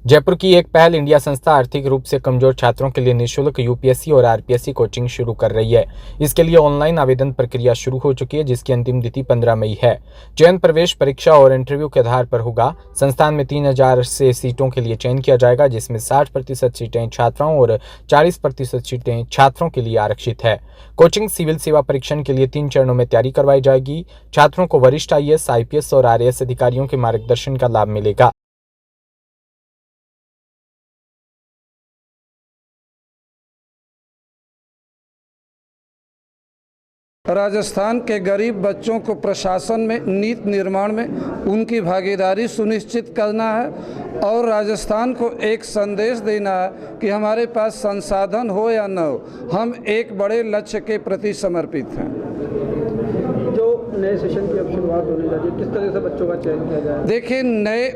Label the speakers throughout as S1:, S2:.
S1: जयपुर की एक पहल इंडिया संस्था आर्थिक रूप से कमजोर छात्रों के लिए निःशुल्क यूपीएससी और आरपीएससी कोचिंग शुरू कर रही है। इसके लिए ऑनलाइन आवेदन प्रक्रिया शुरू हो चुकी है, जिसकी अंतिम तिथि 15 मई है। चयन प्रवेश परीक्षा और इंटरव्यू के आधार पर होगा। संस्थान में 3000 से सीटों के लिए चयन किया जाएगा, जिसमें 60% सीटें छात्राओं और 40% सीटें छात्रों के लिए आरक्षित है। कोचिंग सिविल सेवा परीक्षण के लिए 3 चरणों में तैयारी करवाई जाएगी। छात्रों को वरिष्ठ आईएएस, आईपीएस और आरएएस अधिकारियों के मार्गदर्शन का लाभ मिलेगा।
S2: राजस्थान के गरीब बच्चों को प्रशासन में, नीति निर्माण में उनकी भागीदारी सुनिश्चित करना है और राजस्थान को एक संदेश देना है कि हमारे पास संसाधन हो या न हो, हम एक बड़े लक्ष्य के प्रति समर्पित हैं।
S3: नए सेशन की अब शुरुआत होने जा रही है, किस तरह से बच्चों का चयन किया जाए?
S2: देखिए, नए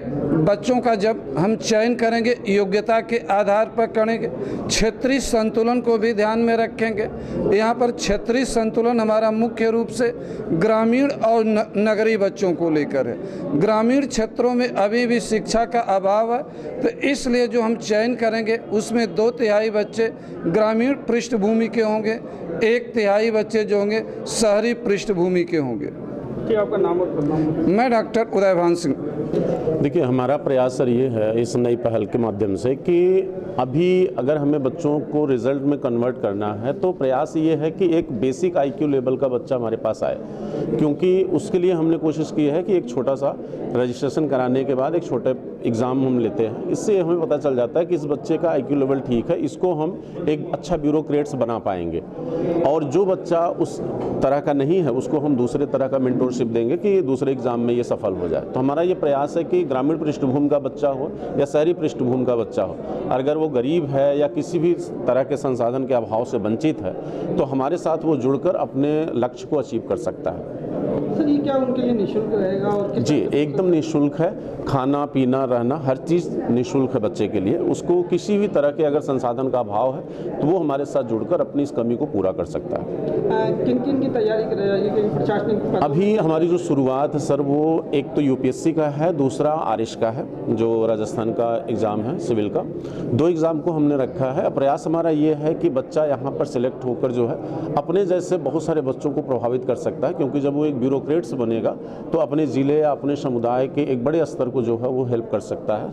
S2: बच्चों का जब हम चयन करेंगे योग्यता के आधार पर करेंगे, क्षेत्रीय संतुलन को भी ध्यान में रखेंगे। यहाँ पर क्षेत्रीय संतुलन हमारा मुख्य रूप से ग्रामीण और नगरीय बच्चों को लेकर है। ग्रामीण क्षेत्रों में अभी भी शिक्षा का अभाव है, तो इसलिए जो हम चयन करेंगे उसमें 2/3 बच्चे ग्रामीण पृष्ठभूमि के होंगे, 1/3 बच्चे जो होंगे शहरी पृष्ठभूमि के होंगे।
S3: आपका नाम और नाम?
S2: मैं डॉक्टर उदयभान सिंह।
S4: देखिए, हमारा प्रयास सर ये है इस नई पहल के माध्यम से कि अभी अगर हमें बच्चों को रिजल्ट में कन्वर्ट करना है तो प्रयास ये है कि एक बेसिक आईक्यू लेवल का बच्चा हमारे पास आए, क्योंकि उसके लिए हमने कोशिश की है कि एक छोटा सा रजिस्ट्रेशन कराने के बाद एक छोटे एग्ज़ाम हम लेते हैं। इससे हमें पता चल जाता है कि इस बच्चे का आईक्यू लेवल ठीक है, इसको हम एक अच्छा ब्यूरोक्रेट्स बना पाएंगे। और जो बच्चा उस तरह का नहीं है उसको हम दूसरे तरह का मेंटोरशिप देंगे कि दूसरे एग्ज़ाम में ये सफल हो जाए। तो हमारा ये प्रयास है कि ग्रामीण पृष्ठभूमि का बच्चा हो या शहरी पृष्ठभूमि का बच्चा हो, अगर वो गरीब है या किसी भी तरह के संसाधन के अभाव से वंचित है तो हमारे साथ वो जुड़कर अपने लक्ष्य को अचीव कर सकता है।
S3: सर, ये क्या उनके लिए निःशुल्क रहेगा? और
S4: जी, एकदम निःशुल्क है। खाना पीना रहना हर चीज़ निःशुल्क है बच्चे के लिए। उसको किसी भी तरह के अगर संसाधन का अभाव है तो वो हमारे साथ जुड़कर अपनी इस कमी को पूरा कर सकता है।
S3: किन किन की तैयारी कर रहे हैं? प्रशासनिक
S4: अभी हमारी जो शुरुआत है सर, वो एक तो यूपीएससी का है, दूसरा आरएस का है जो राजस्थान का एग्ज़ाम है सिविल का। 2 एग्ज़ाम को हमने रखा है। प्रयास हमारा ये है कि बच्चा यहाँ पर सिलेक्ट होकर जो है अपने जैसे बहुत सारे बच्चों को प्रभावित कर सकता है, क्योंकि जब वो एक ब्यूरोक्रेट्स बनेगा तो अपने ज़िले या अपने समुदाय के एक बड़े स्तर को जो है वो हेल्प कर सकता है,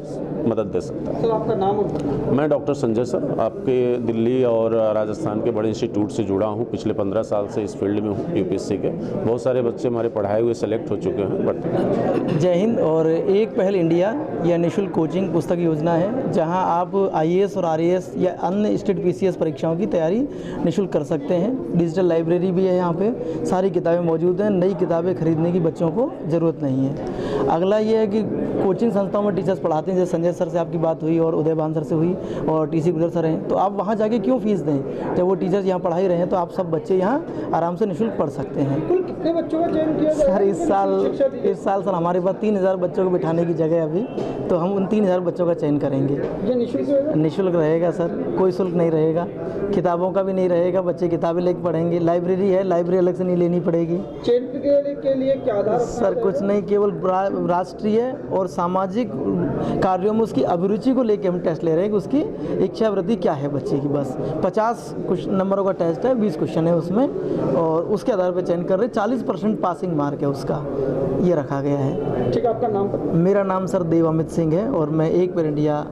S4: मदद दे सकता है।
S3: सर, आपका नाम और?
S4: मैं डॉक्टर संजय सर, आपके दिल्ली और राजस्थान के बड़े इंस्टीट्यूट से जुड़ा हूँ। पिछले 15 साल से इस फील्ड में हूँ यूपीएससी के। बहुत सारे बच्चे हमारे पढ़ाए हुए सेलेक्ट हो चुके हैं। बट
S5: जय हिंद। और एक पहल इंडिया या निःशुल्क कोचिंग पुस्तक योजना है, जहां आप आईएएस और आरएएस या अन्य स्टेट पीसीएस परीक्षाओं की तैयारी निःशुल्क कर सकते हैं। डिजिटल लाइब्रेरी भी है, यहाँ पे सारी किताबें मौजूद हैं। नई किताबें खरीदने की बच्चों को ज़रूरत नहीं है। अगला ये है कि कोचिंग संस्थाओं में टीचर्स पढ़ाते हैं, जैसे संजय सर से आपकी बात हुई और उदयभान सर से हुई और टीसी गुजर सर हैं, तो आप वहाँ जाके क्यों फीस दें? जब वो टीचर्स यहाँ पढ़ा ही रहे हैं तो आप सब बच्चे यहाँ आराम से निःशुल्क पढ़ सकते हैं।
S3: कुल कितने बच्चों का चयन किया जाएगा?
S5: सर, इस साल सर हमारे पास 3000 बच्चों को बिठाने की जगह अभी, तो हम उन 3000 बच्चों का चयन करेंगे।
S3: ये निःशुल्क रहेगा?
S5: निःशुल्क रहेगा सर, कोई शुल्क नहीं रहेगा। किताबों का भी नहीं रहेगा, बच्चे किताबें लेकर पढ़ेंगे। लाइब्रेरी है, लाइब्रेरी अलग से नहीं लेनी पड़ेगी।
S3: चयन के लिए क्या आधार?
S5: सर कुछ नहीं, केवल राष्ट्रीय और सामाजिक कार्यों में उसकी अभिरुचि को लेकर हम टेस्ट ले रहे हैं कि उसकी इच्छा वृद्धि क्या है बच्चे की। बस 50 कुछ नंबरों का टेस्ट है, 20 क्वेश्चन है उसमें, और उसके आधार पर चयन कर रहे हैं। 40% पासिंग मार्क है उसका, ये रखा गया है।
S3: ठीक है, आपका नाम?
S5: मेरा नाम सर देव अमित सिंह है और मैं एक पहल इंडिया